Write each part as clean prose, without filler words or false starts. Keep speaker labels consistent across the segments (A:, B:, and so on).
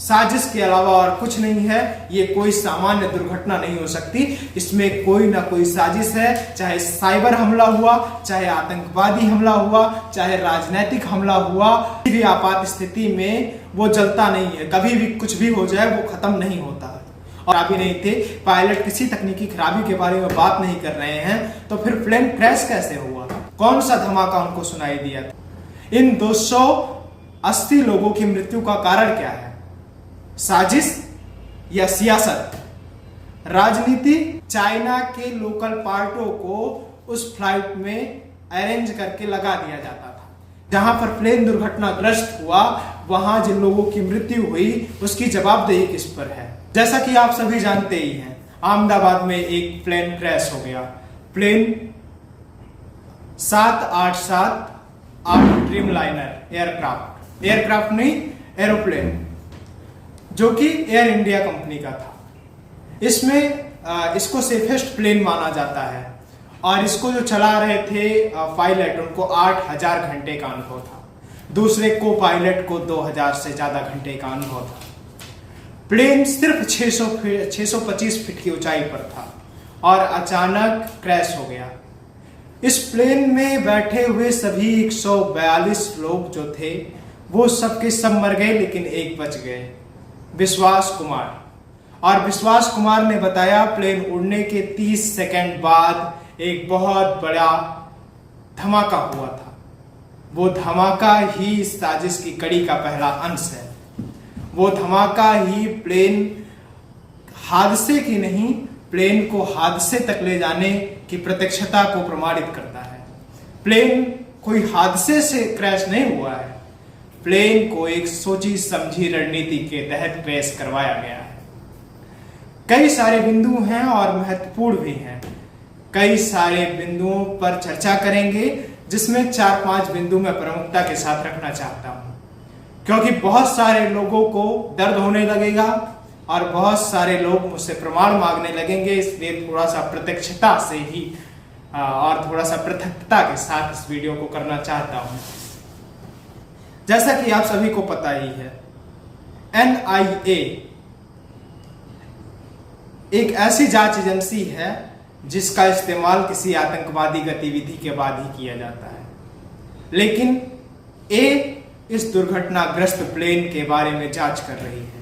A: साजिश के अलावा और कुछ नहीं है। ये कोई सामान्य दुर्घटना नहीं हो सकती, इसमें कोई ना कोई साजिश है। चाहे साइबर हमला हुआ, चाहे आतंकवादी हमला हुआ, चाहे राजनीतिक हमला हुआ, किसी भी आपात स्थिति में वो जलता नहीं है। कभी भी कुछ भी हो जाए वो खत्म नहीं होता है। और अभी नहीं थे, पायलट किसी तकनीकी खराबी के बारे में बात नहीं कर रहे हैं, तो फिर प्लेन क्रैश कैसे हुआ? कौन सा धमाका उनको सुनाई दिया था? इन 280 लोगों की मृत्यु का कारण क्या है? साजिश या सियासत? राजनीति? चाइना के लोकल पार्टों को उस फ्लाइट में अरेंज करके लगा दिया जाता था। जहां पर प्लेन दुर्घटनाग्रस्त हुआ, वहां जिन लोगों की मृत्यु हुई उसकी जवाबदेही किस पर है? जैसा कि आप सभी जानते ही हैं, अहमदाबाद में एक प्लेन क्रैश हो गया। प्लेन 787 ड्रीमलाइनर एयरक्राफ्ट नहीं, एरोप्लेन, जो कि एयर इंडिया कंपनी का था। इसमें इसको सेफेस्ट प्लेन माना जाता है और इसको जो चला रहे थे पायलट, उनको 8000 घंटे का अनुभव था। दूसरे को पायलट को 2000 से ज्यादा घंटे का अनुभव था। प्लेन सिर्फ 625 फीट की ऊंचाई पर था और अचानक क्रैश हो गया। इस प्लेन में बैठे हुए सभी 142 लोग जो थे वो सबके सब मर गए, लेकिन एक बच गए, विश्वास कुमार। और विश्वास कुमार ने बताया प्लेन उड़ने के 30 सेकंड बाद एक बहुत बड़ा धमाका हुआ था। वो धमाका ही इस साजिश की कड़ी का पहला अंश है। वो धमाका ही प्लेन हादसे की नहीं, प्लेन को हादसे तक ले जाने की प्रत्यक्षता को प्रमाणित करता है। प्लेन कोई हादसे से क्रैश नहीं हुआ है, प्लेन को एक सोची समझी रणनीति के तहत क्रैश करवाया गया है। कई सारे बिंदु हैं और महत्वपूर्ण भी हैं। कई सारे बिंदुओं पर चर्चा करेंगे, जिसमें 4-5 बिंदु मैं प्रमुखता के साथ रखना चाहता हूं, क्योंकि बहुत सारे लोगों को दर्द होने लगेगा और बहुत सारे लोग मुझसे प्रमाण मांगने लगेंगे। इसलिए थोड़ा सा प्रत्यक्षता से ही और थोड़ा सा पृथकता के साथ इस वीडियो को करना चाहता हूं। जैसा कि आप सभी को पता ही है, NIA एक ऐसी जांच एजेंसी है जिसका इस्तेमाल किसी आतंकवादी गतिविधि के बाद ही किया जाता है। लेकिन इस दुर्घटनाग्रस्त प्लेन के बारे में जांच कर रही है।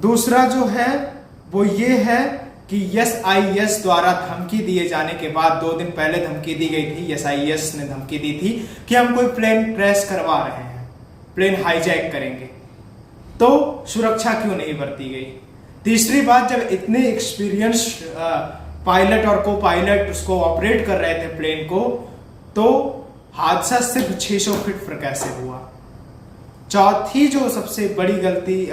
A: दूसरा जो है वो ये है कि SIS द्वारा धमकी दिए जाने के बाद 2 दिन पहले धमकी दी गई थी। SIS ने धमकी दी थी कि हम कोई प्लेन क्रैश करवा रहे हैं, प्लेन हाईजैक करेंगे, तो सुरक्षा क्यों नहीं बरती गई? तीसरी बात, जब इतने एक्सपीरियंस पायलट और को पायलट उसको ऑपरेट कर रहे थे प्लेन को, तो हादसा सिर्फ 600 फीट पर कैसे हुआ? चौथी जो सबसे बड़ी गलती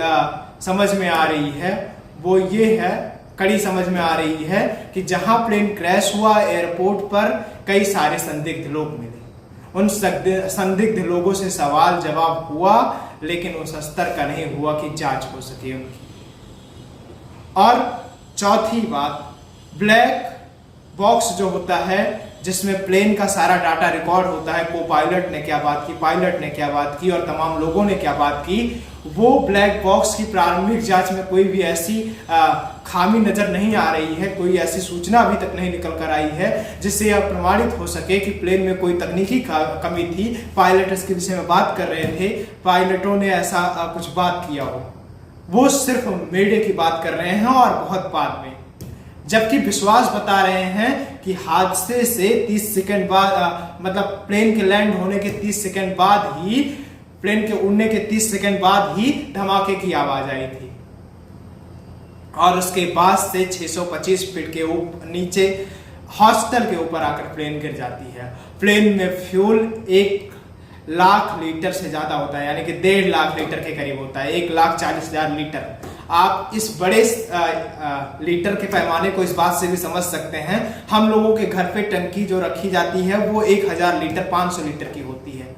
A: समझ में आ रही है वो ये है, कड़ी समझ में आ रही है कि जहां प्लेन क्रैश हुआ एयरपोर्ट पर कई सारे संदिग्ध लोग मिले। उन संदिग्ध लोगों से सवाल जवाब हुआ, लेकिन उस स्तर का नहीं हुआ कि जांच हो सके उनकी। और चौथी बात, ब्लैक बॉक्स जो होता है जिसमें प्लेन का सारा डाटा रिकॉर्ड होता है, को पायलट ने क्या बात की, पायलट ने क्या बात की और तमाम लोगों ने क्या बात की, वो ब्लैक बॉक्स की प्रारंभिक जांच में कोई भी ऐसी खामी नजर नहीं आ रही है, कोई ऐसी सूचना अभी तक नहीं निकल कर आई है जिससे यह प्रमाणित हो सके कि प्लेन में कोई तकनीकी कमी थी। पायलट इसके विषय में बात कर रहे थे, पायलटों ने ऐसा कुछ बात किया हो। वो सिर्फ मीडिया की बात कर रहे हैं और बहुत बाद में, जबकि विश्वास बता रहे हैं कि हादसे से 30 सेकंड बाद, मतलब प्लेन के लैंड होने के 30 सेकंड बाद ही, प्लेन के उड़ने के 30 सेकंड बाद ही धमाके की आवाज आई थी और उसके बाद से 625 फीट के नीचे हॉस्टल के ऊपर आकर प्लेन गिर जाती है। प्लेन में फ्यूल 1 लाख लीटर से ज्यादा होता है, यानी कि 1.5 लाख लीटर के करीब होता है, 1,40,000 लीटर। आप इस बड़े लीटर के पैमाने को इस बात से भी समझ सकते हैं, हम लोगों के घर पे टंकी जो रखी जाती है वो 1000 लीटर 500 लीटर की होती है,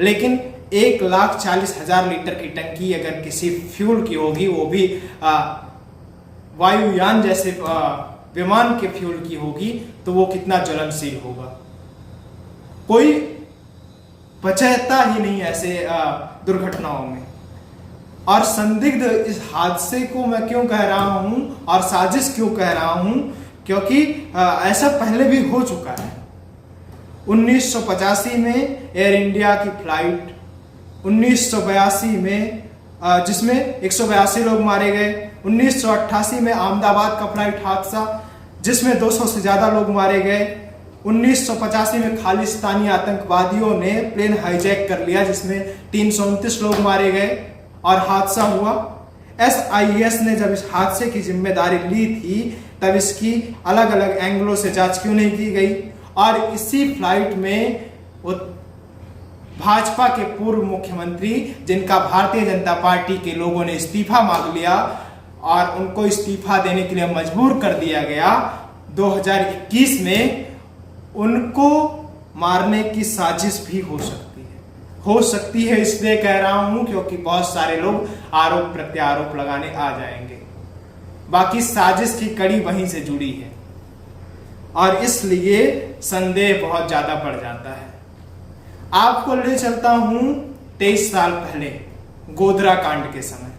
A: लेकिन 1,40,000 लीटर की टंकी अगर किसी फ्यूल की होगी, वो भी वायुयान जैसे विमान के फ्यूल की होगी, तो वो कितना ज्वलनशील होगा। कोई बचता ही नहीं ऐसे दुर्घटनाओं में। और संदिग्ध इस हादसे को मैं क्यों कह रहा हूं और साजिश क्यों कह रहा हूं, क्योंकि ऐसा पहले भी हो चुका है। 1985 में एयर इंडिया की फ्लाइट, 1982 में जिसमें 182 लोग मारे गए, 1988 में अहमदाबाद का फ्लाइट हादसा जिसमें 200 से ज्यादा लोग मारे गए, 1985 में खालिस्तानी आतंकवादियों ने प्लेन हाईजैक कर लिया जिसमें 329 लोग मारे गए और हादसा हुआ। SIS ने जब इस हादसे की जिम्मेदारी ली थी तब इसकी अलग अलग एंगलों से जांच क्यों नहीं की गई, और इसी फ्लाइट में वो भाजपा के पूर्व मुख्यमंत्री जिनका भारतीय जनता पार्टी के लोगों ने इस्तीफा मांग लिया और उनको इस्तीफा देने के लिए मजबूर कर दिया गया 2021 में, उनको मारने की साजिश भी हो सकती है इसलिए कह रहा हूं क्योंकि बहुत सारे लोग आरोप प्रत्यारोप लगाने आ जाएंगे। बाकी साजिश की कड़ी वहीं से जुड़ी है और इसलिए संदेह बहुत ज्यादा बढ़ जाता है। आपको ले चलता हूं 23 साल पहले गोधरा कांड के समय।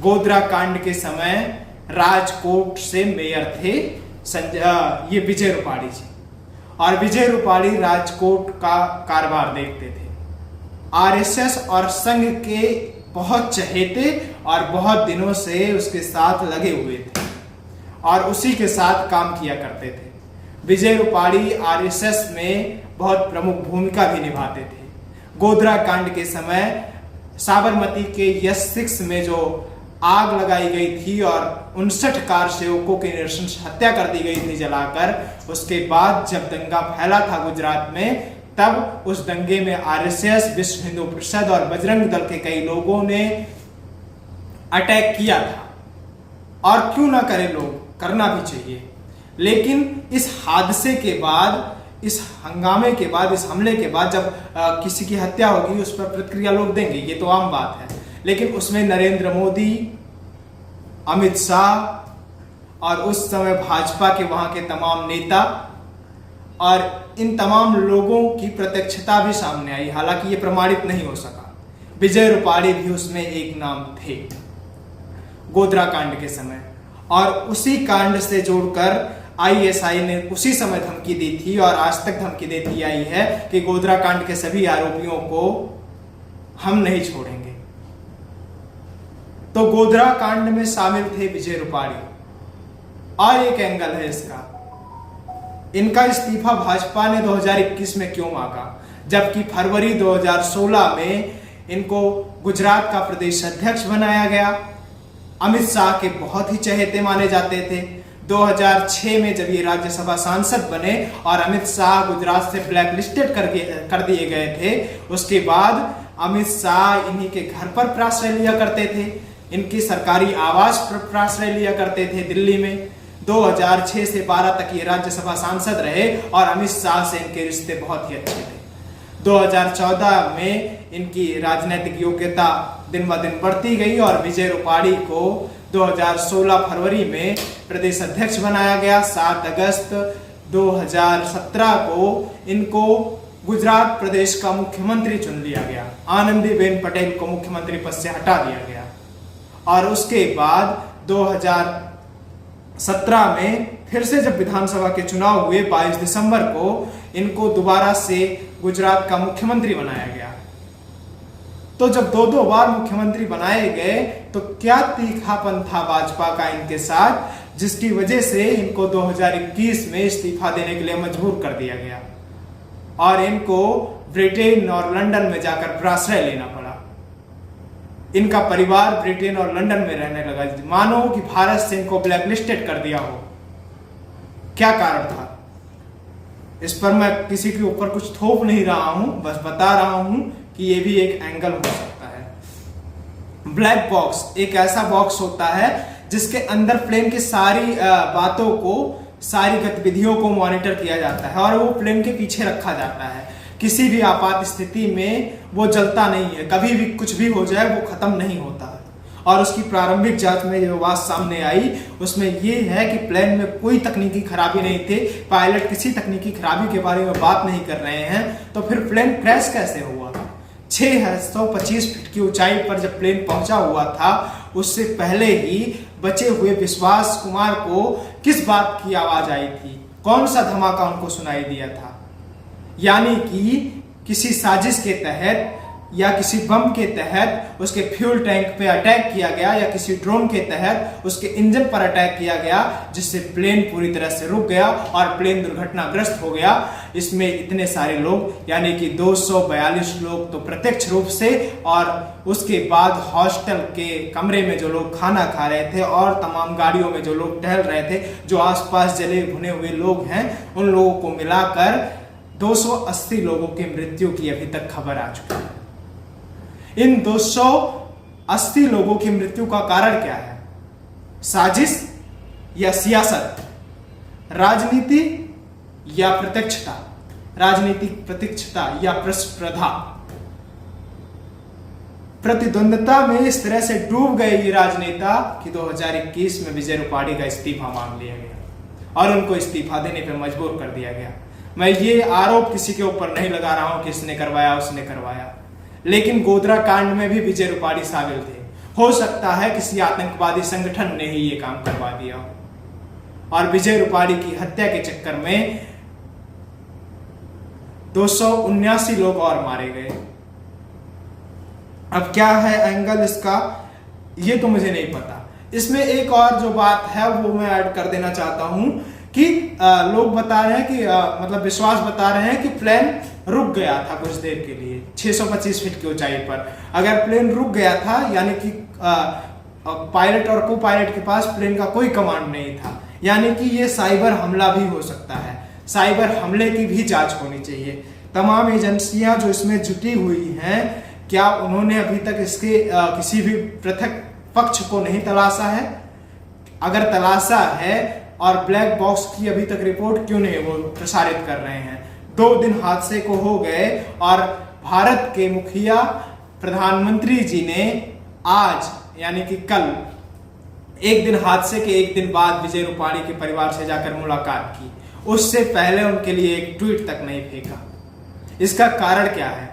A: गोधरा कांड के समय राजकोट से मेयर थे ये विजय रूपाणी जी, और विजय रूपाणी राजकोट का कारोबार देखते थे। RSS और संघ के बहुत चहेते और बहुत दिनों से उसके साथ लगे हुए थे और उसी के साथ काम किया करते थे। विजय रूपाणी RSS में बहुत प्रमुख भूमिका भी निभाते थे। गोधरा कांड के समय साबरमती के यस-6 में जो आग लगाई गई थी और 59 कार सेवकों की नृशंस हत्या कर दी गई थी जलाकर, उसके बाद जब दंगा फैला था गुजरात में, तब उस दंगे में RSS, विश्व हिंदू परिषद और बजरंग दल के कई लोगों ने अटैक किया था। और क्यों ना करे, लोग करना भी चाहिए। लेकिन इस हादसे के बाद, इस हंगामे के बाद, इस हमले के बाद जब किसी की हत्या होगी उस पर प्रतिक्रिया लोग देंगे, ये तो आम बात है। लेकिन उसमें नरेंद्र मोदी, अमित शाह और उस समय भाजपा के वहां के तमाम नेता और इन तमाम लोगों की प्रत्यक्षता भी सामने आई, हालांकि ये प्रमाणित नहीं हो सका। विजय रूपाणी भी उसमें एक नाम थे गोधरा कांड के समय, और उसी कांड से जोड़कर ISI ने उसी समय धमकी दी थी और आज तक धमकी देती आई है कि गोधरा कांड के सभी आरोपियों को हम नहीं छोड़ेंगे। तो गोधरा कांड में शामिल थे विजय रूपाणी। और एक एंगल है इसका, इनका इस्तीफा भाजपा ने 2021 में क्यों मांगा, जबकि फरवरी 2016 में इनको गुजरात का प्रदेश अध्यक्ष बनाया गया। अमित शाह के बहुत ही चहेते माने जाते थे। 2006 में जब ये राज्यसभा सांसद बने और अमित शाह गुजरात से ब्लैक लिस्टेड कर दिए गए थे, उसके बाद अमित शाह इन्हीं के घर पर प्राश्रय लिया करते थे, इनकी सरकारी आवास पर प्राश्रय लिया करते थे दिल्ली में। 2006 से 12 तक ये राज्यसभा सांसद रहे और अमित शाह से इनके रिश्ते बहुत ही अच्छे थे। 2014 में इनकी राजनीतिक योग्यता दिन ब दिन बढ़ती गई और विजय रूपाणी को 2016 फरवरी में प्रदेश अध्यक्ष बनाया गया। 7 अगस्त 2017 को इनको गुजरात प्रदेश का मुख्यमंत्री चुन लिया गया। आनंदीबेन पटेल को मुख्यमंत्री पद से हटा दिया गया और उसके बाद 2017 में फिर से जब विधानसभा के चुनाव हुए 22 दिसंबर को, इनको दोबारा से गुजरात का मुख्यमंत्री बनाया गया। तो जब दो बार मुख्यमंत्री बनाए गए तो क्या तीखापन था भाजपा का इनके साथ, जिसकी वजह से इनको 2021 में इस्तीफा देने के लिए मजबूर कर दिया गया और इनको ब्रिटेन और लंदन में जाकर प्राश्रय लेना पड़ा। इनका परिवार ब्रिटेन और लंदन में रहने लगा, मानो कि भारत से इनको ब्लैकलिस्टेड कर दिया हो। क्या कारण था? इस पर मैं किसी के ऊपर कुछ थोप नहीं रहा हूं, बस बता रहा हूं कि ये भी एक एंगल हो सकता है। ब्लैक बॉक्स एक ऐसा बॉक्स होता है जिसके अंदर प्लेन की सारी बातों को, सारी गतिविधियों को मॉनिटर किया जाता है और वो प्लेन के पीछे रखा जाता है। किसी भी आपात स्थिति में वो जलता नहीं है, कभी भी कुछ भी हो जाए वो खत्म नहीं होता है। और उसकी प्रारंभिक जांच में जो बात सामने आई उसमें ये है कि प्लेन में कोई तकनीकी खराबी नहीं थी, पायलट किसी तकनीकी खराबी के बारे में बात नहीं कर रहे हैं, तो फिर प्लेन क्रैश कैसे हुआ? 625 फीट की ऊंचाई पर जब प्लेन पहुंचा हुआ था, उससे पहले ही बचे हुए विश्वास कुमार को किस बात की आवाज आई थी? कौन सा धमाका उनको सुनाई दिया था? यानी कि किसी साजिश के तहत या किसी बम के तहत उसके फ्यूल टैंक पे अटैक किया गया, या किसी ड्रोन के तहत उसके इंजन पर अटैक किया गया, जिससे प्लेन पूरी तरह से रुक गया और प्लेन दुर्घटनाग्रस्त हो गया। इसमें इतने सारे लोग, यानी कि 242 लोग तो प्रत्यक्ष रूप से, और उसके बाद हॉस्टल के कमरे में जो लोग खाना खा रहे थे और तमाम गाड़ियों में जो लोग टहल रहे थे, जो आसपास जले भुने हुए लोग हैं, उन लोगों को मिलाकर 280 लोगों की मृत्यु की अभी तक खबर आ चुकी है। इन 280 लोगों की मृत्यु का कारण क्या है? साजिश या सियासत, राजनीति या प्रत्यक्षता, राजनीतिक प्रत्यक्षता या प्रतिस्पर्धा, प्रतिद्वंदता में इस तरह से डूब गए ये राजनेता कि 2021 में विजय रूपाणी का इस्तीफा मांग लिया गया और उनको इस्तीफा देने पर मजबूर कर दिया गया। मैं ये आरोप किसी के ऊपर नहीं लगा रहा हूं कि इसने करवाया उसने करवाया, लेकिन गोधरा कांड में भी विजय रूपाणी शामिल थे। हो सकता है किसी आतंकवादी संगठन ने ही ये काम करवा दिया हो और विजय रूपाणी की हत्या के चक्कर में 279 लोग और मारे गए। अब क्या है एंगल इसका, ये तो मुझे नहीं पता। इसमें एक और जो बात है वो मैं ऐड कर देना चाहता हूं कि लोग बता रहे हैं कि मतलब विश्वास बता रहे हैं कि प्लेन रुक गया था कुछ देर के लिए 625 फीट की ऊंचाई पर। अगर प्लेन रुक गया था, यानी कि पायलट और को पायलट के पास प्लेन का कोई कमांड नहीं था, यानी कि ये साइबर हमला भी हो सकता है। साइबर हमले की भी जांच होनी चाहिए। तमाम एजेंसियां जो इसमें जुटी हुई हैं, क्या उन्होंने अभी तक इसके किसी भी पृथक पक्ष को नहीं तलाशा है? अगर तलाशा है और ब्लैक बॉक्स की अभी तक रिपोर्ट क्यों नहीं वो प्रसारित कर रहे हैं? 2 दिन हादसे को हो गए और भारत के मुखिया प्रधानमंत्री जी ने आज यानी कि कल, एक दिन हादसे के एक दिन बाद विजय रूपाणी के परिवार से जाकर मुलाकात की। उससे पहले उनके लिए एक ट्वीट तक नहीं फेंका। इसका कारण क्या है?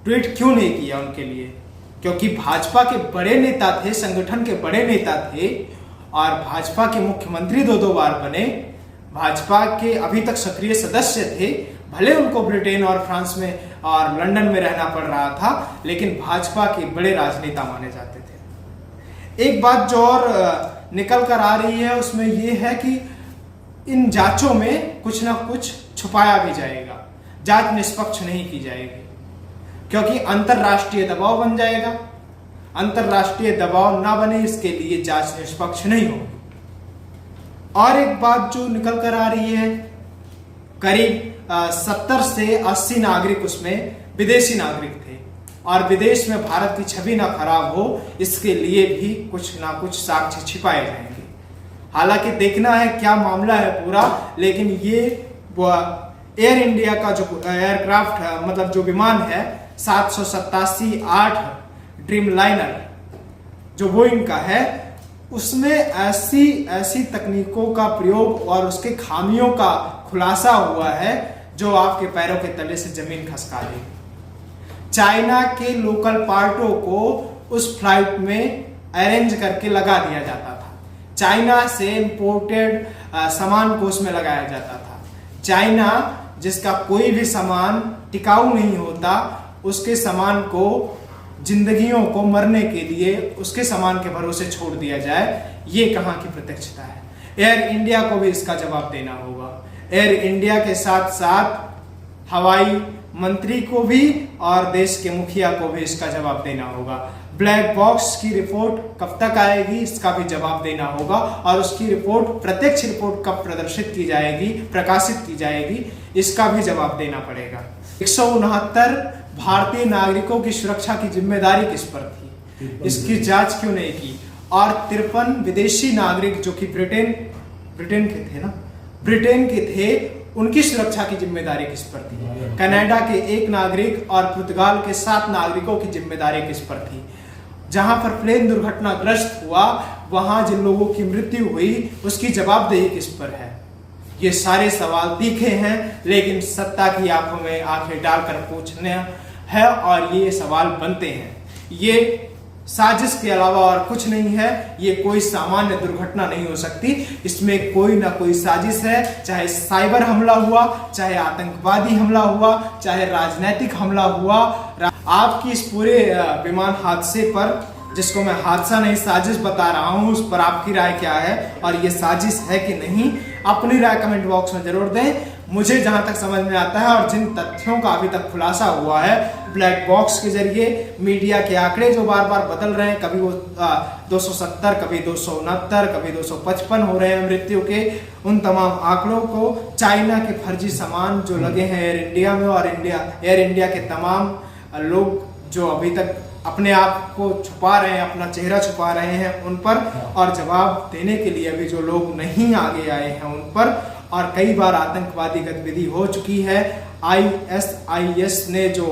A: ट्वीट क्यों नहीं किया उनके लिए? क्योंकि भाजपा के बड़े नेता थे, संगठन के बड़े नेता थे और भाजपा के मुख्यमंत्री 2 बार बने, भाजपा के अभी तक सक्रिय सदस्य थे। भले उनको ब्रिटेन और फ्रांस में और लंदन में रहना पड़ रहा था, लेकिन भाजपा के बड़े राजनेता माने जाते थे। एक बात जो और निकल कर आ रही है उसमें यह है कि इन जांचों में कुछ ना कुछ छुपाया भी जाएगा। जांच निष्पक्ष नहीं की जाएगी क्योंकि अंतरराष्ट्रीय दबाव बन जाएगा। अंतरराष्ट्रीय दबाव ना बने इसके लिए जांच निष्पक्ष नहीं होगी। और एक बात जो निकल कर आ रही है, करीब 70 से 80 नागरिक उसमें विदेशी नागरिक थे और विदेश में भारत की छवि ना खराब हो इसके लिए भी कुछ ना कुछ साक्ष्य छिपाए जाएंगे। हालांकि देखना है क्या मामला है पूरा, लेकिन ये एयर इंडिया का जो एयरक्राफ्ट मतलब जो विमान है 787-8 ड्रीम लाइनर जो बोइंग का है, उसमें ऐसी तकनीकों का प्रयोग और उसके खामियों का खुलासा हुआ है जो आपके पैरों के तले से जमीन खसका देगी। चाइना के लोकल पार्टों को उस फ्लाइट में अरेंज करके लगा दिया जाता था। चाइना से इंपोर्टेड सामान को उसमें लगाया जाता था। चाइना जिसका कोई भी सामान टिकाऊ नहीं होता, उसके सामान को जिंदगियों को मरने के लिए उसके सामान के भरोसे छोड़ दिया जाए, ये कहां की प्रत्यक्षता है? एयर इंडिया को भी इसका जवाब देना होगा। एयर इंडिया के साथ साथ हवाई मंत्री को भी और देश के मुखिया को भी इसका जवाब देना होगा। ब्लैक बॉक्स की रिपोर्ट कब तक आएगी इसका भी जवाब देना होगा और उसकी रिपोर्ट, प्रत्यक्ष रिपोर्ट कब प्रदर्शित की जाएगी, प्रकाशित की जाएगी, इसका भी जवाब देना पड़ेगा। 169 भारतीय नागरिकों की सुरक्षा की जिम्मेदारी किस पर थी? इसकी जांच क्यों नहीं की? और 53 विदेशी नागरिक जो कि ब्रिटेन के थे ना, ब्रिटेन के थे, उनकी सुरक्षा की जिम्मेदारी किस पर थी? कनाडा के 1 नागरिक और पुर्तगाल के 7 नागरिकों की जिम्मेदारी किस पर थी? जहां पर प्लेन दुर्घटनाग्रस्त हुआ वहां जिन लोगों की मृत्यु हुई उसकी जवाबदेही किस पर है? ये सारे सवाल तीखे हैं, लेकिन सत्ता की आंखों में आंखें डालकर पूछने है और ये सवाल बनते हैं। ये साजिश के अलावा और कुछ नहीं है, ये कोई सामान्य दुर्घटना नहीं हो सकती, इसमें कोई ना कोई साजिश है। चाहे साइबर हमला हुआ, चाहे आतंकवादी हमला हुआ, चाहे राजनीतिक हमला हुआ, आपकी इस पूरे विमान हादसे पर, जिसको मैं हादसा नहीं साजिश बता रहा हूं, उस पर आपकी राय क्या है और ये साजिश है कि नहीं, अपनी राय कमेंट बॉक्स में जरूर दें। मुझे जहां तक समझ में आता है और जिन तथ्यों का अभी तक खुलासा हुआ है ब्लैक बॉक्स के जरिए, मीडिया के आंकड़े जो बार बार बदल रहे हैं, कभी वो 270, कभी 269, कभी 255 हो रहे हैं मृत्यु के, उन तमाम आंकड़ों को चाइना के फर्जी सामान जो लगे हैं एयर इंडिया में और एयर इंडिया के तमाम लोग जो अभी तक अपने आप को छुपा रहे हैं, अपना चेहरा छुपा रहे हैं, उन पर और जवाब देने के लिए अभी जो लोग नहीं आगे आए हैं उन पर, और कई बार आतंकवादी गतिविधि हो चुकी है। ISIS ने जो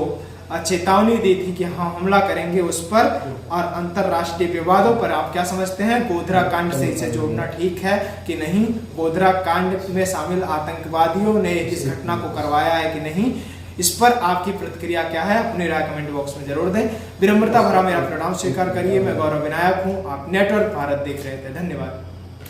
A: चेतावनी दी थी कि हाँ हमला करेंगे उस पर, और अंतरराष्ट्रीय विवादों पर आप क्या समझते हैं? गोधरा कांड से इसे जोड़ना ठीक है कि नहीं? गोधरा कांड में शामिल आतंकवादियों ने इस घटना को करवाया है कि नहीं? इस पर आपकी प्रतिक्रिया क्या है? अपनी राय कमेंट बॉक्स में जरूर दें। विनम्रता भरा मेरा प्रणाम स्वीकार करिए। मैं गौरव विनायक हूँ, आप नेटवर्क भारत देख रहे थे। धन्यवाद।